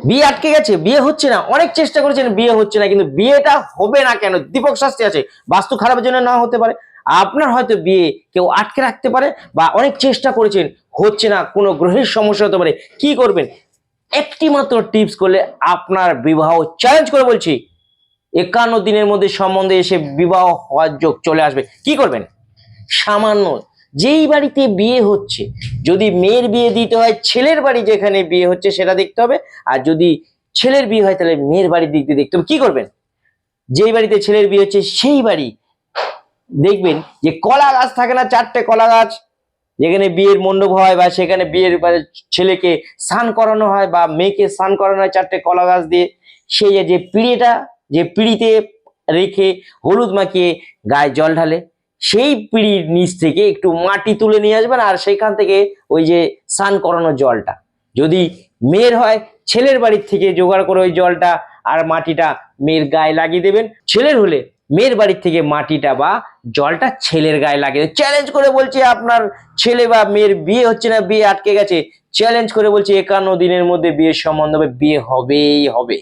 বিয়ে আটকে গেছে, বিয়ে হচ্ছে না, অনেক চেষ্টা করেছেন বিয়ে হচ্ছে না, কিন্তু বিয়েটা হবে না কেন? দীপক শাস্ত্রী আছে, বাস্তু খারাপের জন্য না হতে পারে। আপনার হয়তো বিয়ে কেউ আটকে রাখতে পারে, বা অনেক চেষ্টা করেছেন হচ্ছে না, কোনো গ্রহের সমস্যা হতে পারে। কি করবেন? একটি মাত্র টিপস করলে আপনার বিবাহ, চ্যালেঞ্জ করে বলছি, 51 দিনের মধ্যে সম্বন্ধে এসে বিবাহ হওয়ার যোগ চলে আসবে। কি করবেন? সামান্য, যেই বাড়িতে বিয়ে হচ্ছে, যদি মেয়ের বিয়ে দিতে হয়, ছেলের বাড়ি যেখানে বিয়ে হচ্ছে সেটা দেখতে হবে। আর যদি ছেলের বিয়ে হয় তাহলে মেয়ের বাড়ির দিক দিয়ে দেখতে হবে। কি করবেন? যেই বাড়িতে ছেলের বিয়ে হচ্ছে সেই বাড়ি দেখবেন যে কলা গাছ থাকে না, 4টে কলা গাছ, যেখানে বিয়ের মণ্ডপ হয় বা সেখানে বিয়ের ছেলেকে স্নান করানো হয় বা মেয়েকে স্নান করানো হয় 4টে কলা গাছ দিয়ে। সেই যে পিঁড়েটা, যে পিঁড়িতে রেখে হলুদ মাখিয়ে গায়ে জল ঢালে, সেই পিঁড়ির নিচ থেকে একটু মাটি তুলে নিয়ে আসবেন, আর সেইখান থেকে ওই যে স্নান করানো জলটা, যদি মেয়ের হয় ছেলের বাড়ির থেকে জোগাড় করে ওই জলটা আর মাটিটা মেয়ের গায়ে লাগিয়ে দেবেন। ছেলের হলে মেয়ের বাড়ির থেকে মাটিটা বা জলটা ছেলের গায়ে লাগিয়ে দেবেন। চ্যালেঞ্জ করে বলছি, আপনার ছেলে বা মেয়ের বিয়ে হচ্ছে না, বিয়ে আটকে গেছে, চ্যালেঞ্জ করে বলছি 51 দিনের মধ্যে বিয়ের সম্বন্ধ হবে, বিয়ে হবেই হবে।